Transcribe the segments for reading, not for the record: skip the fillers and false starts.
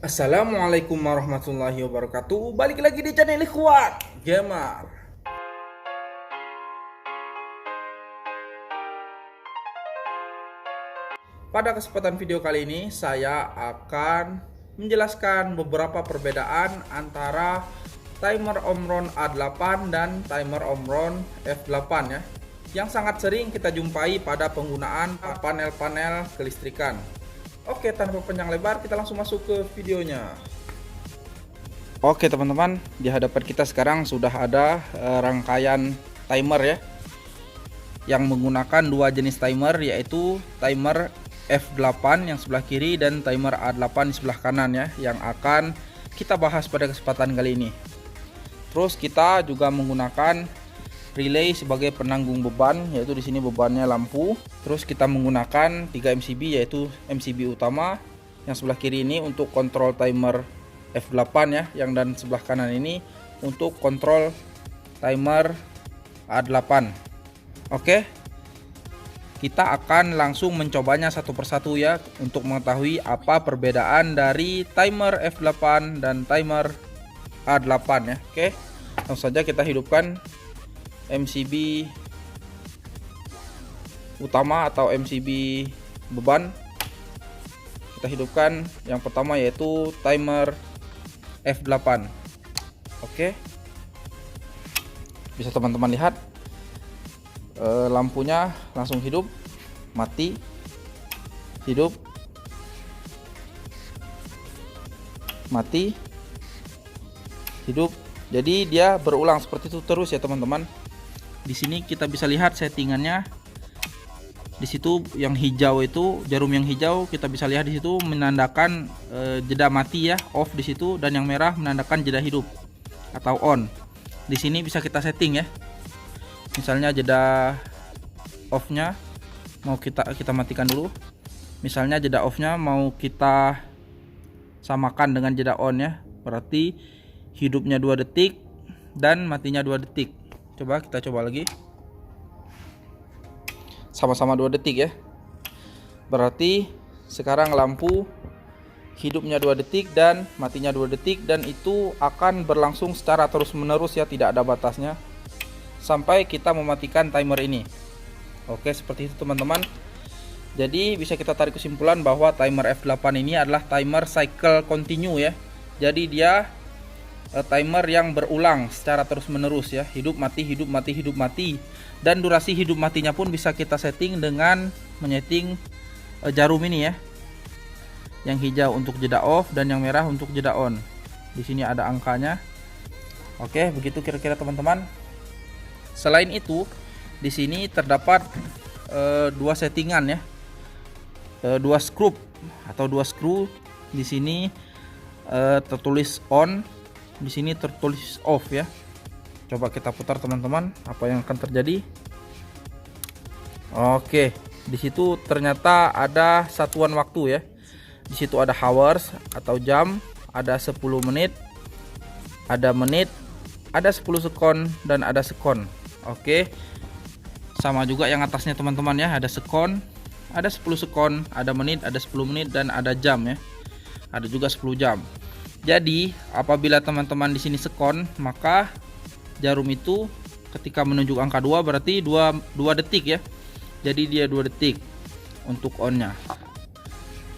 Assalamualaikum warahmatullahi wabarakatuh. Balik lagi di channel Ikhwan Gamer. Pada kesempatan video kali ini saya akan menjelaskan beberapa perbedaan antara timer Omron A8 dan timer Omron F8 ya, yang sangat sering kita jumpai pada penggunaan panel-panel kelistrikan. Oke, tanpa panjang lebar kita langsung masuk ke videonya. Oke teman-teman, di hadapan kita sekarang sudah ada rangkaian timer ya, yang menggunakan dua jenis timer, yaitu timer F8 yang sebelah kiri dan timer A8 di sebelah kanan ya, yang akan kita bahas pada kesempatan kali ini. Terus kita juga menggunakan relay sebagai penanggung beban, yaitu di sini bebannya lampu. Terus kita menggunakan 3 MCB, yaitu MCB utama yang sebelah kiri ini untuk kontrol timer F8 ya, yang dan sebelah kanan ini untuk kontrol timer A8. Oke, kita akan langsung mencobanya satu persatu ya, untuk mengetahui apa perbedaan dari timer F8 dan timer A8 ya. Oke, langsung saja kita hidupkan MCB utama atau MCB beban. Kita hidupkan yang pertama, yaitu timer F8. Oke, bisa teman-teman lihat lampunya langsung hidup, mati, hidup, mati, hidup. Jadi dia berulang seperti itu terus ya teman-teman. Di sini kita bisa lihat settingannya. Di situ yang hijau itu, jarum yang hijau kita bisa lihat di situ menandakan jeda mati ya, off di situ, dan yang merah menandakan jeda hidup atau on. Di sini bisa kita setting ya. Misalnya jeda off-nya mau kita matikan dulu. Misalnya jeda off-nya mau kita samakan dengan jeda on ya. Berarti hidupnya 2 detik dan matinya 2 detik. Coba kita coba lagi. Sama-sama 2 detik ya. Berarti sekarang lampu hidupnya 2 detik dan matinya 2 detik, dan itu akan berlangsung secara terus-menerus ya, tidak ada batasnya sampai kita mematikan timer ini. Oke, seperti itu teman-teman. Jadi bisa kita tarik kesimpulan bahwa timer F8 ini adalah timer cycle continue ya. Jadi dia timer yang berulang secara terus-menerus ya, hidup mati, hidup mati, hidup mati. Dan durasi hidup matinya pun bisa kita setting dengan menyeting jarum ini ya. Yang hijau untuk jeda off dan yang merah untuk jeda on. Di sini ada angkanya. Oke, begitu kira-kira teman-teman. Selain itu, di sini terdapat 2 settingan ya, 2 screw atau 2 screw. Di sini tertulis on, di sini tertulis off ya. Coba kita putar teman-teman, apa yang akan terjadi? Oke, di situ ternyata ada satuan waktu ya. Di situ ada hours atau jam, ada 10 menit, ada menit, ada 10 sekon dan ada sekon. Oke, sama juga yang atasnya teman-teman ya, ada sekon, ada 10 sekon, ada menit, ada 10 menit, dan ada jam ya, ada juga 10 jam. Jadi apabila teman-teman di sini sekon, maka jarum itu ketika menunjuk angka 2 berarti 2 detik ya. Jadi dia 2 detik untuk onnya.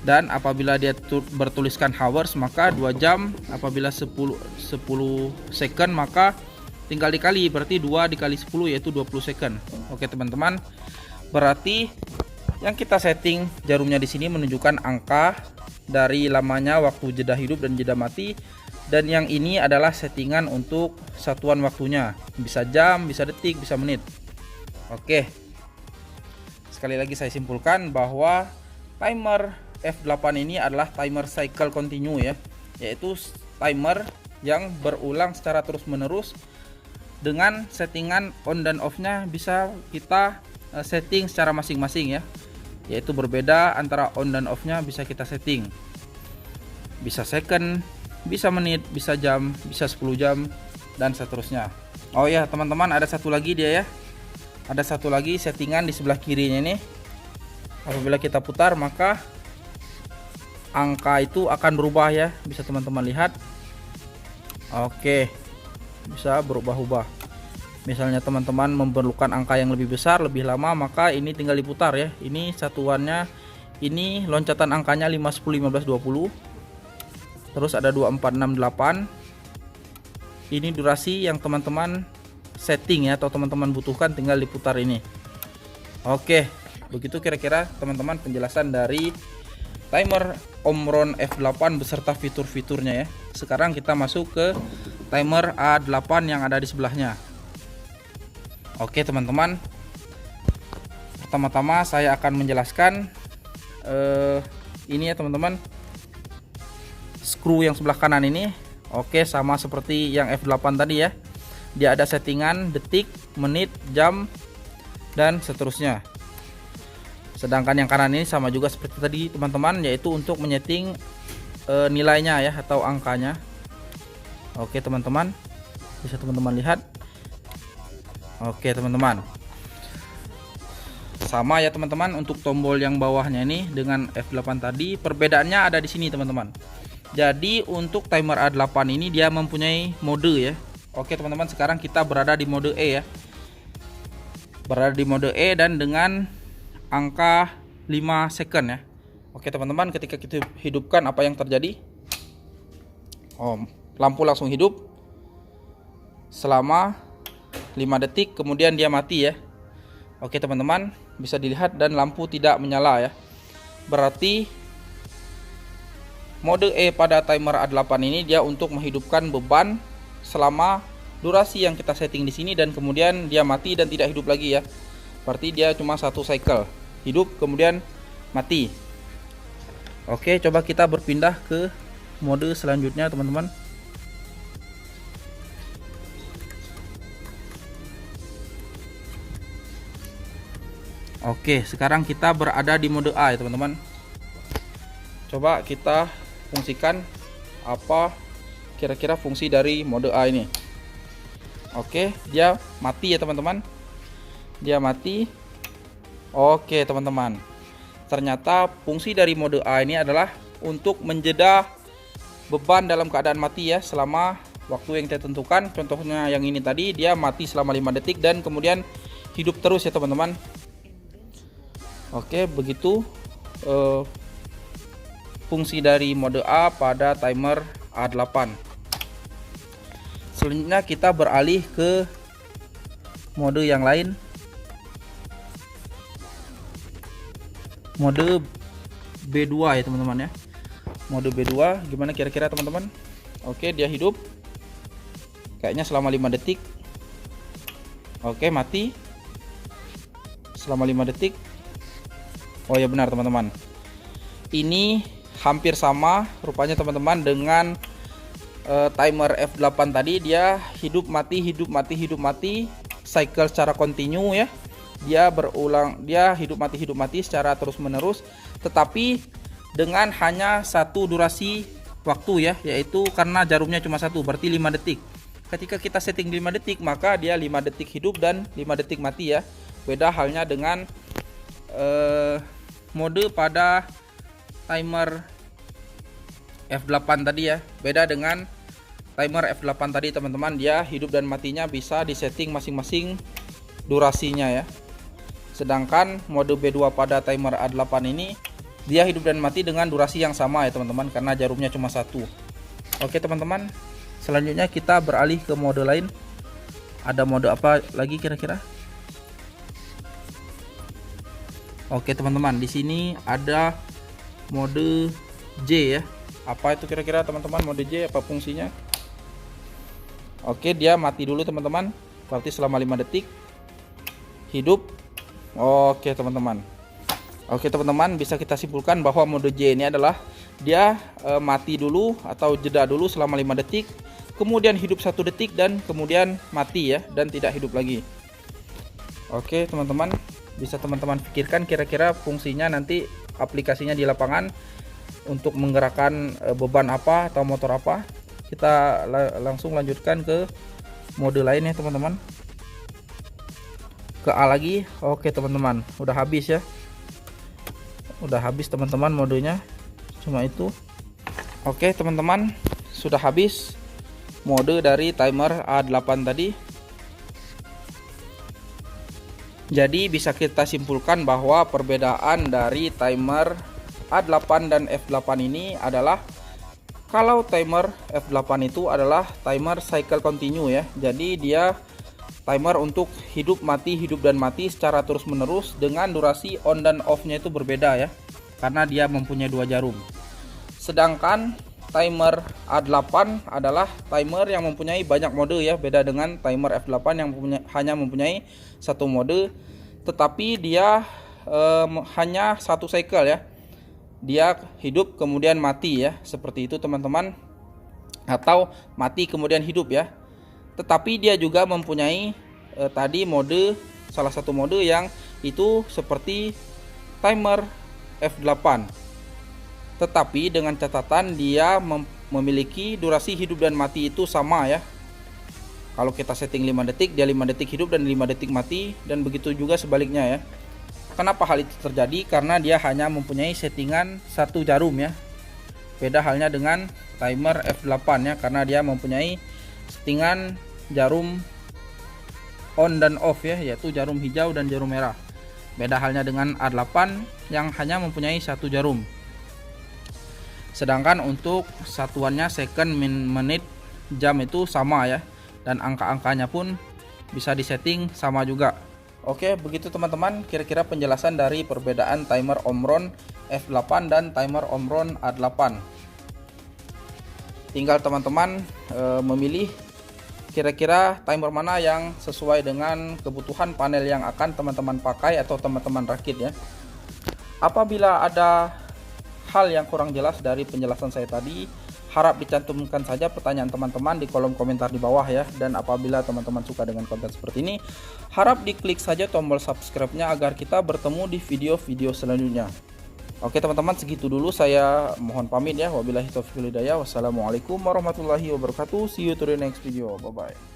Dan apabila dia bertuliskan hours, maka 2 jam. Apabila 10 second, maka tinggal dikali, berarti 2 dikali 10 yaitu 20 second. Oke teman-teman, berarti yang kita setting jarumnya di sini menunjukkan angka dari lamanya waktu jeda hidup dan jeda mati, dan yang ini adalah settingan untuk satuan waktunya, bisa jam, bisa detik, bisa menit. Oke, sekali lagi saya simpulkan bahwa timer F8 ini adalah timer cycle continue ya, yaitu timer yang berulang secara terus-menerus. Dengan settingan on dan off-nya bisa kita setting secara masing-masing ya, yaitu berbeda antara on dan off-nya bisa kita setting. Bisa second, bisa menit, bisa jam, bisa 10 jam, dan seterusnya. Oh ya teman-teman, ada satu lagi dia ya. Ada satu lagi settingan di sebelah kirinya ini. Apabila kita putar, maka angka itu akan berubah ya, bisa teman-teman lihat. Oke, bisa berubah-ubah. Misalnya teman-teman memerlukan angka yang lebih besar, lebih lama, maka ini tinggal diputar ya. Ini satuannya, ini loncatan angkanya 5, 10, 15, 20. Terus ada 2, 4, 6, 8. Ini durasi yang teman-teman setting ya, atau teman-teman butuhkan, tinggal diputar ini. Oke, begitu kira-kira teman-teman penjelasan dari timer Omron F8 beserta fitur-fiturnya ya. Sekarang kita masuk ke timer A8 yang ada di sebelahnya. Oke teman-teman, pertama-tama saya akan menjelaskan ini ya teman-teman, screw yang sebelah kanan ini. Oke, sama seperti yang F8 tadi ya, dia ada settingan detik, menit, jam, dan seterusnya. Sedangkan yang kanan ini sama juga seperti tadi teman-teman, yaitu untuk menyeting nilainya ya, atau angkanya. Oke teman-teman, bisa teman-teman lihat. Oke teman-teman, sama ya teman-teman, untuk tombol yang bawahnya ini dengan F8 tadi, perbedaannya ada di sini teman-teman. Jadi untuk timer A8 ini dia mempunyai mode ya. Oke teman-teman, sekarang kita berada di mode E ya, berada di mode E dan dengan angka 5 second ya. Oke teman-teman, ketika kita hidupkan, apa yang terjadi? Lampu langsung hidup selama 5 detik, kemudian dia mati ya. Oke teman-teman, bisa dilihat dan lampu tidak menyala ya. Berarti mode E pada timer A8 ini dia untuk menghidupkan beban selama durasi yang kita setting di sini, dan kemudian dia mati dan tidak hidup lagi ya. Berarti dia cuma satu cycle, hidup kemudian mati. Oke, coba kita berpindah ke mode selanjutnya teman-teman. Oke, sekarang kita berada di mode A ya teman-teman. Coba kita fungsikan apa kira-kira fungsi dari mode A ini. Oke, dia mati ya teman-teman, dia mati. Oke teman-teman, ternyata fungsi dari mode A ini adalah untuk menjeda beban dalam keadaan mati ya, selama waktu yang kita tentukan. Contohnya yang ini tadi, dia mati selama 5 detik dan kemudian hidup terus ya teman-teman. Oke, begitu fungsi dari mode A pada timer A8. Selanjutnya kita beralih ke mode yang lain, mode B2 ya teman-teman ya. Mode B2 gimana kira-kira teman-teman? Oke, dia hidup kayaknya selama 5 detik. Oke, mati selama 5 detik. Oh ya benar teman-teman, ini hampir sama rupanya teman-teman dengan timer F8 tadi. Dia hidup mati, hidup mati, hidup mati, cycle secara kontinu ya. Dia berulang, dia hidup mati secara terus menerus, tetapi dengan hanya satu durasi waktu ya, yaitu karena jarumnya cuma satu, berarti 5 detik. Ketika kita setting 5 detik, maka dia 5 detik hidup dan 5 detik mati ya. Beda halnya dengan mode pada timer F8 tadi ya. Beda dengan timer F8 tadi teman-teman, dia hidup dan matinya bisa disetting masing-masing durasinya ya. Sedangkan mode B2 pada timer A8 ini dia hidup dan mati dengan durasi yang sama ya teman-teman, karena jarumnya cuma satu. Oke teman-teman, selanjutnya kita beralih ke mode lain. Ada mode apa lagi kira-kira? Oke teman-teman, di sini ada mode J ya. Apa itu kira-kira teman-teman mode J, apa fungsinya? Oke, dia mati dulu teman-teman, berarti selama 5 detik hidup. Oke teman-teman. Oke teman-teman, bisa kita simpulkan bahwa mode J ini adalah dia mati dulu atau jeda dulu selama 5 detik, kemudian hidup 1 detik dan kemudian mati ya, dan tidak hidup lagi. Oke teman-teman, bisa teman-teman pikirkan kira-kira fungsinya nanti aplikasinya di lapangan untuk menggerakkan beban apa atau motor apa. Kita langsung lanjutkan ke mode lain ya teman-teman, ke A lagi. Oke teman-teman, udah habis ya, udah habis teman-teman modenya. Cuma itu. Oke teman-teman, sudah habis mode dari timer A8 tadi. Jadi bisa kita simpulkan bahwa perbedaan dari timer A8 dan F8 ini adalah, kalau timer F8 itu adalah timer cycle continue ya. Jadi dia timer untuk hidup dan mati secara terus menerus dengan durasi on dan off nya itu berbeda ya, karena dia mempunyai 2 jarum. Sedangkan timer A8 adalah timer yang mempunyai banyak mode ya, beda dengan timer F8 yang hanya mempunyai 1 mode, tetapi dia hanya 1 cycle ya. Dia hidup kemudian mati ya, seperti itu teman-teman, atau mati kemudian hidup ya. Tetapi dia juga mempunyai tadi mode, salah satu mode yang itu seperti timer F8, tetapi dengan catatan dia memiliki durasi hidup dan mati itu sama ya. Kalau kita setting 5 detik, dia 5 detik hidup dan 5 detik mati, dan begitu juga sebaliknya ya. Kenapa hal itu terjadi? Karena dia hanya mempunyai settingan 1 jarum ya. Beda halnya dengan timer F8 ya, karena dia mempunyai settingan jarum on dan off ya, yaitu jarum hijau dan jarum merah. Beda halnya dengan A8 yang hanya mempunyai 1 jarum. Sedangkan untuk satuannya second, menit, jam itu sama ya, dan angka-angkanya pun bisa disetting sama juga. Oke, begitu teman-teman kira-kira penjelasan dari perbedaan timer Omron F8 dan timer Omron A8. Tinggal teman-teman memilih kira-kira timer mana yang sesuai dengan kebutuhan panel yang akan teman-teman pakai atau teman-teman rakit ya. Apabila ada hal yang kurang jelas dari penjelasan saya tadi, harap dicantumkan saja pertanyaan teman-teman di kolom komentar di bawah ya. Dan apabila teman-teman suka dengan konten seperti ini, harap diklik saja tombol subscribe-nya agar kita bertemu di video-video selanjutnya. Oke teman-teman, segitu dulu, saya mohon pamit ya. Wabillahi taufiq wal hidayah. Wassalamualaikum warahmatullahi wabarakatuh. See you to the next video. Bye bye.